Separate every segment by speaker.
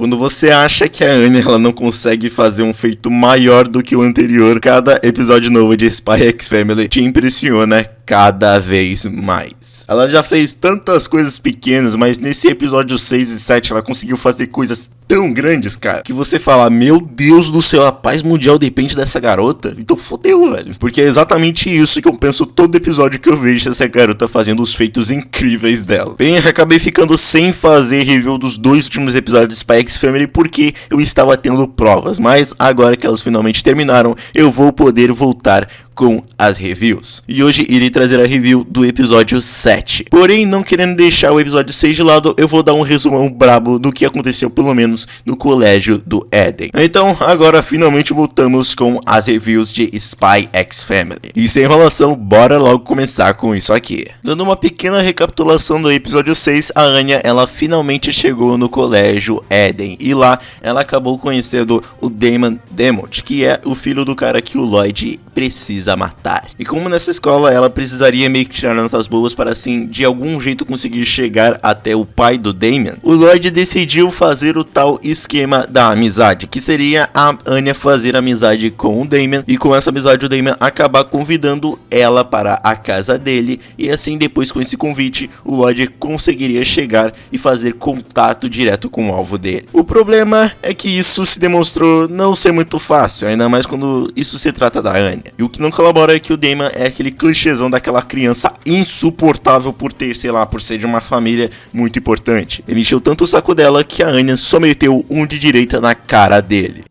Speaker 1: Quando você acha que a Anya ela não consegue fazer um feito maior do que o anterior, cada episódio novo de Spy X Family te impressiona cada vez mais. Ela já fez tantas coisas pequenas, mas nesse episódio 6 e 7 ela conseguiu fazer coisas tão grandes, cara, que você fala, meu Deus do céu, a paz mundial depende dessa garota. Então fodeu, velho. Porque é exatamente isso que eu penso todo episódio que eu vejo essa garota fazendo os feitos incríveis dela. Bem, acabei ficando sem fazer review dos 2 últimos episódios de Spy X Family porque eu estava tendo provas, mas agora que elas finalmente terminaram, eu vou poder voltar com as reviews. E hoje irei trazer a review do episódio 7. Porém, não querendo deixar o episódio 6 de lado, eu vou dar um resumão brabo do que aconteceu pelo menos no colégio do Eden. Então, agora finalmente voltamos com as reviews de Spy X Family. E sem enrolação, bora logo começar com isso aqui. Dando uma pequena recapitulação do episódio 6, a Anya, ela finalmente chegou no colégio Eden. E lá, ela acabou conhecendo o Damon Demont, que é o filho do cara que o Lloyd precisa matar. E como nessa escola ela precisaria meio que tirar notas boas para assim de algum jeito conseguir chegar até o pai do Damon, o Lloyd decidiu fazer o tal esquema da amizade, que seria a Anya fazer amizade com o Damon e com essa amizade o Damon acabar convidando ela para a casa dele e assim depois com esse convite o Lloyd conseguiria chegar e fazer contato direto com o alvo dele. O problema é que isso se demonstrou não ser muito fácil, ainda mais quando isso se trata da Anya. E o que não colabora é que o Damon é aquele clichêzão daquela criança insuportável por ter, sei lá, por ser de uma família muito importante. Ele encheu tanto o saco dela que a Anya só meteu um de direita na cara dele.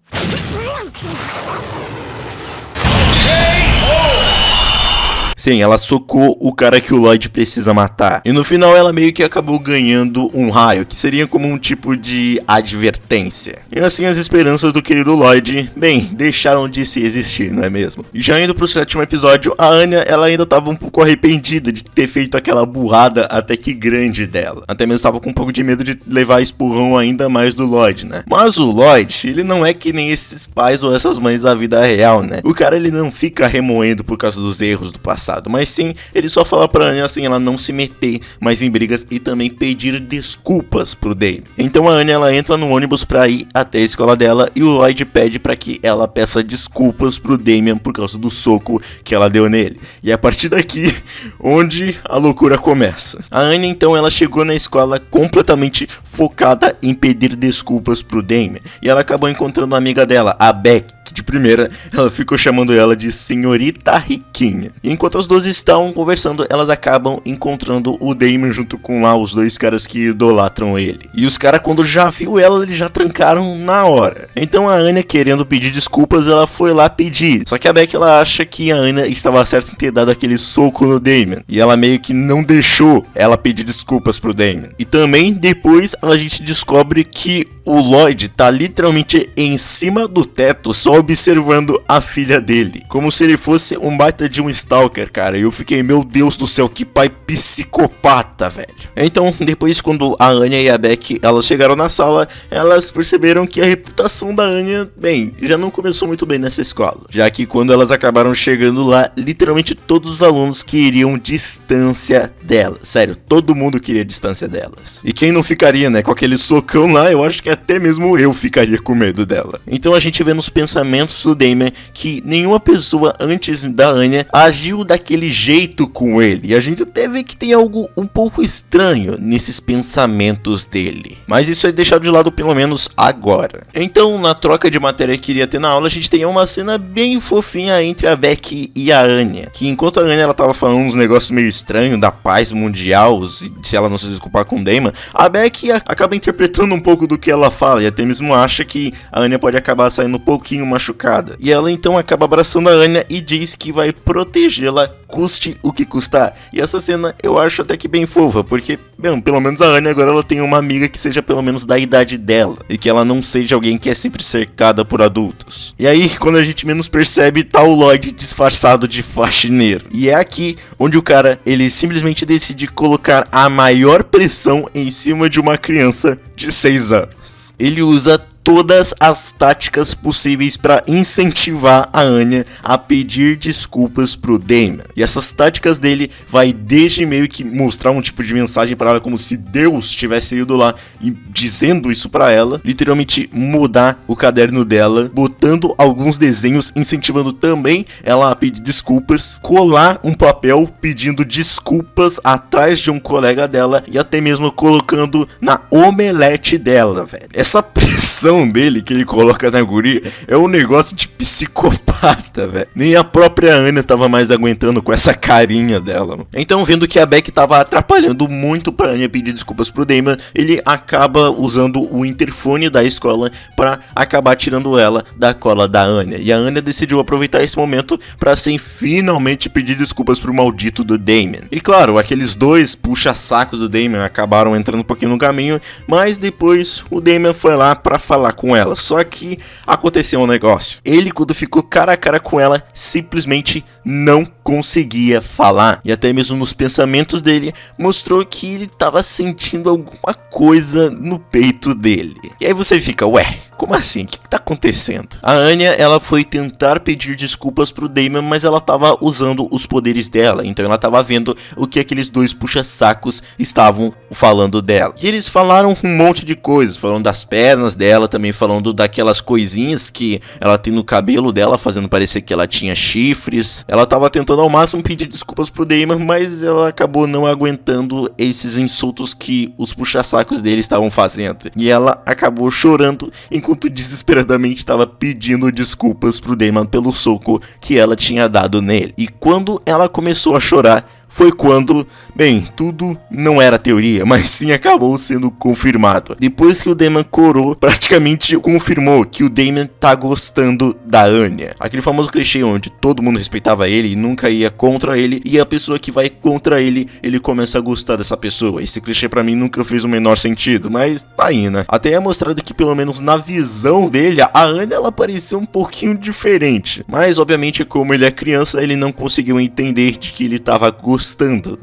Speaker 1: Sim, ela socou o cara que o Lloyd precisa matar. E no final ela meio que acabou ganhando um raio, que seria como um tipo de advertência. E assim as esperanças do querido Lloyd, bem, deixaram de se existir, não é mesmo? E já indo pro 7º episódio, a Anya, ela ainda tava um pouco arrependida de ter feito aquela burrada até que grande dela. Até mesmo tava com um pouco de medo de levar espurrão ainda mais do Lloyd, né? Mas o Lloyd, ele não é que nem esses pais ou essas mães da vida real, né? O cara, ele não fica remoendo por causa dos erros do passado. Mas sim, ele só fala pra Anya assim, ela não se meter mais em brigas e também pedir desculpas pro Damon. Então a Anya, ela entra no ônibus pra ir até a escola dela e o Lloyd pede pra que ela peça desculpas pro Damon por causa do soco que ela deu nele. E é a partir daqui onde a loucura começa. A Anya então, ela chegou na escola completamente focada em pedir desculpas pro Damon. E ela acabou encontrando uma amiga dela, a Beck, que de primeira ela ficou chamando ela de Senhorita Riquinha. E enquanto as duas estão conversando, elas acabam encontrando o Damon junto com lá os 2 caras que idolatram ele. E os caras, quando já viu ela, eles já trancaram na hora. Então a Anya, querendo pedir desculpas, ela foi lá pedir. Só que a Beck, ela acha que a Anya estava certa em ter dado aquele soco no Damon. E ela meio que não deixou ela pedir desculpas pro Damon. E também depois a gente descobre que o Lloyd tá literalmente em cima do teto, só observando a filha dele, como se ele fosse um baita de um stalker, cara. E eu fiquei, meu Deus do céu, que pai psicopata, velho. Então, depois quando a Anya e a Beck, elas chegaram na sala, elas perceberam que a reputação da Anya, bem, já não começou muito bem nessa escola. Já que quando elas acabaram chegando lá, literalmente todos os alunos queriam distância dela. Sério, todo mundo queria distância delas. E quem não ficaria, né, com aquele socão lá, eu acho que até mesmo eu ficaria com medo dela. Então a gente vê nos pensamentos do Damon que nenhuma pessoa antes da Anya agiu daquele jeito com ele. E a gente até vê que tem algo um pouco estranho nesses pensamentos dele. Mas isso é deixado de lado pelo menos agora. Então, na troca de matéria que iria ter na aula, a gente tem uma cena bem fofinha entre a Beck e a Anya. Que enquanto a Anya, ela tava falando uns negócios meio estranhos da paz mundial, se ela não se desculpar com o Damon, a Beck acaba interpretando um pouco do que ela fala e até mesmo acha que a Anya pode acabar saindo um pouquinho machucada. E ela então acaba abraçando a Anya e diz que vai protegê-la, custe o que custar. E essa cena eu acho até que bem fofa, porque, bem, pelo menos a Anya agora ela tem uma amiga que seja pelo menos da idade dela, e que ela não seja alguém que é sempre cercada por adultos. E aí, quando a gente menos percebe, tá o Lloyd disfarçado de faxineiro. E é aqui onde o cara, ele simplesmente decide colocar a maior pressão em cima de uma criança de 6 anos. Ele usa todas as táticas possíveis para incentivar a Anya a pedir desculpas pro Damon. E essas táticas dele vai desde meio que mostrar um tipo de mensagem para ela como se Deus tivesse ido lá e dizendo isso para ela, literalmente mudar o caderno dela, botando alguns desenhos incentivando também ela a pedir desculpas, colar um papel pedindo desculpas atrás de um colega dela e até mesmo colocando na omelete dela, velho. Essa pressão dele que ele coloca na guria é um negócio de psicopata, velho. Nem a própria Anya tava mais aguentando com essa carinha dela, mano. Então, vendo que a Beck tava atrapalhando muito pra Anya pedir desculpas pro Damon, ele acaba usando o interfone da escola pra acabar tirando ela da cola da Anya. E a Anya decidiu aproveitar esse momento pra assim finalmente pedir desculpas pro maldito do Damon. E claro, aqueles dois puxa-sacos do Damon acabaram entrando um pouquinho no caminho, mas depois o Damon foi lá pra falar com ela. Só que aconteceu um negócio. Ele, quando ficou cara a cara com ela, simplesmente não conseguia falar. E até mesmo nos pensamentos dele, mostrou que ele tava sentindo alguma coisa no peito dele. E aí você fica, ué, como assim? O que tá acontecendo? A Anya, ela foi tentar pedir desculpas pro Damon, mas ela tava usando os poderes dela. Então ela tava vendo o que aqueles dois puxa-sacos estavam falando dela. E eles falaram um monte de coisas. Falando das pernas dela, também falando daquelas coisinhas que ela tem no cabelo dela, fazendo parecer que ela tinha chifres. Ela tava tentando ao máximo pedir desculpas pro Damon, mas ela acabou não aguentando esses insultos que os puxa-sacos dele estavam fazendo. E ela acabou chorando enquanto desesperadamente estava pedindo desculpas pro Damon pelo soco que ela tinha dado nele. E quando ela começou a chorar, foi quando, bem, tudo não era teoria, mas sim acabou sendo confirmado. Depois que o Damon corou, praticamente confirmou que o Damon tá gostando da Anya. Aquele famoso clichê onde todo mundo respeitava ele e nunca ia contra ele, e a pessoa que vai contra ele, ele começa a gostar dessa pessoa. Esse clichê pra mim nunca fez o menor sentido, mas tá aí, né? Até é mostrado que pelo menos na visão dele, a Anya ela parecia um pouquinho diferente. Mas obviamente como ele é criança, ele não conseguiu entender de que ele tava gostando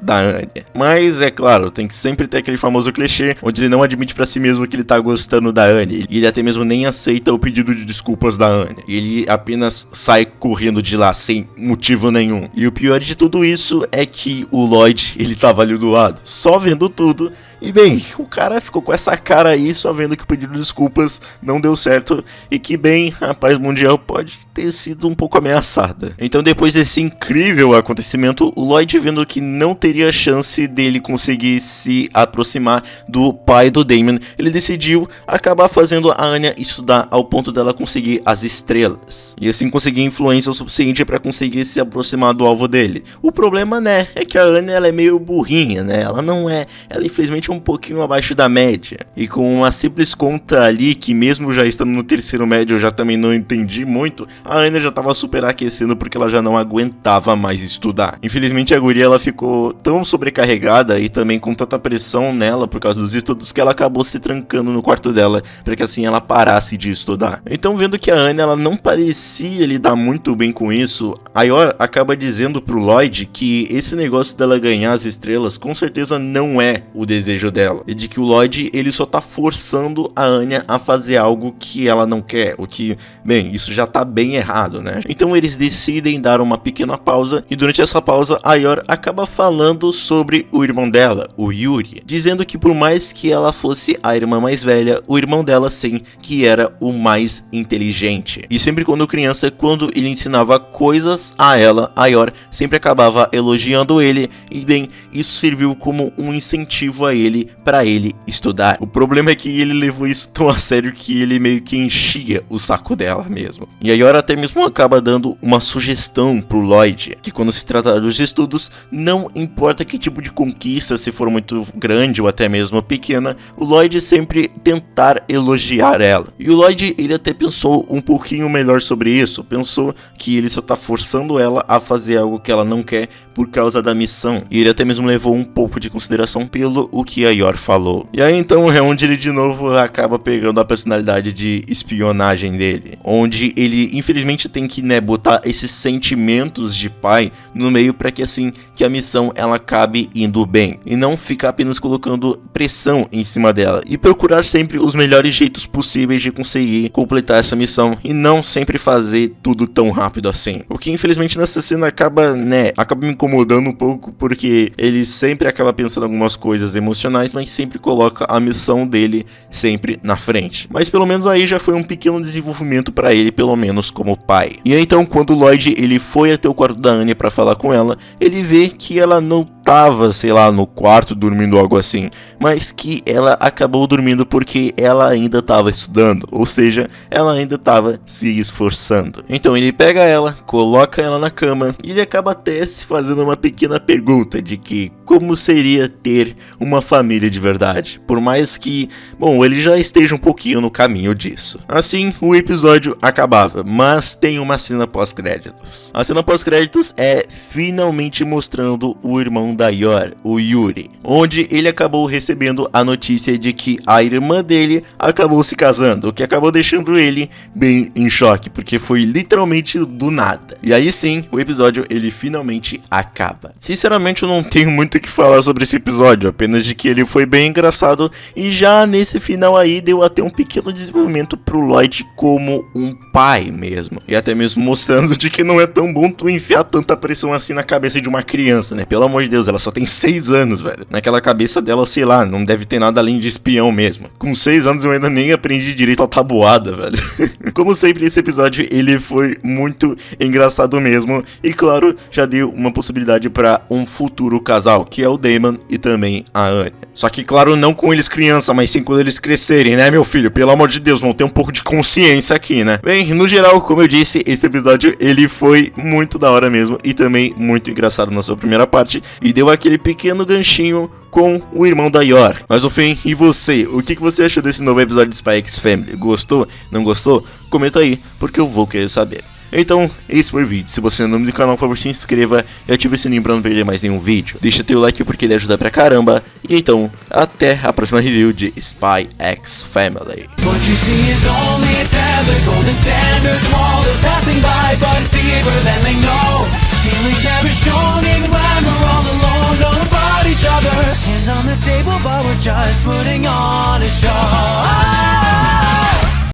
Speaker 1: da Anya. Mas é claro, tem que sempre ter aquele famoso clichê onde ele não admite pra si mesmo que ele tá gostando da Anya. E ele até mesmo nem aceita o pedido de desculpas da Anya. Ele apenas sai correndo de lá sem motivo nenhum. E o pior de tudo isso é que o Lloyd, ele tava ali do lado, só vendo tudo. E bem, o cara ficou com essa cara aí, só vendo que o pedido de desculpas não deu certo e que, bem, a paz mundial pode ter sido um pouco ameaçada. Então, depois desse incrível acontecimento, o Lloyd, vendo que não teria chance dele conseguir se aproximar do pai do Damon, ele decidiu acabar fazendo a Anya estudar ao ponto dela conseguir as estrelas. E assim conseguir influência o suficiente para conseguir se aproximar do alvo dele. O problema, né, é que a Anya ela é meio burrinha, né? Ela infelizmente um pouquinho abaixo da média. E com uma simples conta ali, que mesmo já estando no terceiro médio eu já também não entendi muito, a Anya já tava super aquecendo porque ela já não aguentava mais estudar. Infelizmente a guria ela ficou tão sobrecarregada e também com tanta pressão nela por causa dos estudos que ela acabou se trancando no quarto dela para que assim ela parasse de estudar. Então, vendo que a Anya ela não parecia lidar muito bem com isso, a Yor acaba dizendo pro Lloyd que esse negócio dela ganhar as estrelas com certeza não é o desejo dela, e de que o Lloyd ele só tá forçando a Anya a fazer algo que ela não quer, o que, bem, isso já tá bem errado, né? Então eles decidem dar uma pequena pausa, e durante essa pausa a Yor acaba falando sobre o irmão dela, o Yuri, dizendo que por mais que ela fosse a irmã mais velha, o irmão dela sim que era o mais inteligente. E sempre quando criança, quando ele ensinava coisas a ela, a Yor sempre acabava elogiando ele, e bem, isso serviu como um incentivo a ele para ele estudar. O problema é que ele levou isso tão a sério que ele meio que enchia o saco dela mesmo. E a Yor até mesmo acaba dando uma sugestão pro Lloyd, que quando se trata dos estudos, não importa que tipo de conquista, se for muito grande ou até mesmo pequena, o Lloyd sempre tentar elogiar ela. E o Lloyd, ele até pensou um pouquinho melhor sobre isso, pensou que ele só tá forçando ela a fazer algo que ela não quer por causa da missão. E ele até mesmo levou um pouco de consideração pelo o que que a Yor falou. E aí então onde ele de novo acaba pegando a personalidade de espionagem dele, onde ele infelizmente tem que, né, botar esses sentimentos de pai no meio para que assim que a missão ela acabe indo bem e não ficar apenas colocando pressão em cima dela e procurar sempre os melhores jeitos possíveis de conseguir completar essa missão e não sempre fazer tudo tão rápido assim. O que infelizmente nessa cena acaba me incomodando um pouco, porque ele sempre acaba pensando em algumas coisas emocionais, mas sempre coloca a missão dele sempre na frente. Mas pelo menos aí já foi um pequeno desenvolvimento para ele, pelo menos como pai. E aí, então quando o Lloyd ele foi até o quarto da Anya para falar com ela, ele vê que ela não tava, sei lá, no quarto dormindo, algo assim, mas que ela acabou dormindo porque ela ainda tava estudando, ou seja, ela ainda tava se esforçando. Então ele pega ela, coloca ela na cama e ele acaba até se fazendo uma pequena pergunta de que como seria ter uma família de verdade, por mais que, bom, ele já esteja um pouquinho no caminho disso. Assim, o episódio acabava, mas tem uma cena pós-créditos. A cena pós-créditos é finalmente mostrando o irmão da Yor, o Yuri, onde ele acabou recebendo a notícia de que a irmã dele acabou se casando, o que acabou deixando ele bem em choque, porque foi literalmente do nada. E aí sim, o episódio ele finalmente acaba. Sinceramente eu não tenho muito o que falar sobre esse episódio, apenas de que ele foi bem engraçado e já nesse final aí deu até um pequeno desenvolvimento pro Lloyd como um pai mesmo, e até mesmo mostrando de que não é tão bom tu enfiar tanta pressão assim na cabeça de uma criança, né? Pelo amor de Deus, ela só tem 6 anos, velho. Naquela cabeça dela, sei lá, não deve ter nada além de espião mesmo. Com 6 anos eu ainda nem aprendi direito a tabuada, velho. Como sempre, esse episódio ele foi muito engraçado mesmo, e claro, já deu uma possibilidade para um futuro casal, que é o Damon e também a Anya. Só que claro, não com eles criança, mas sim quando eles crescerem, né, meu filho? Pelo amor de Deus, vão ter um pouco de consciência aqui, né? Bem, no geral, como eu disse, esse episódio ele foi muito da hora mesmo e também muito engraçado na sua primeira parte, e deu aquele pequeno ganchinho com o irmão da Yor. Mas no fim, e você? O que você achou desse novo episódio de Spy X Family? Gostou? Não gostou? Comenta aí, porque eu vou querer saber. Então, esse foi o vídeo. Se você é novo do canal, por favor, se inscreva e ative o sininho pra não perder mais nenhum vídeo. Deixa teu like porque ele ajuda pra caramba. E então, até a próxima review de Spy X Family. Hands on the table, but we're just putting on a show.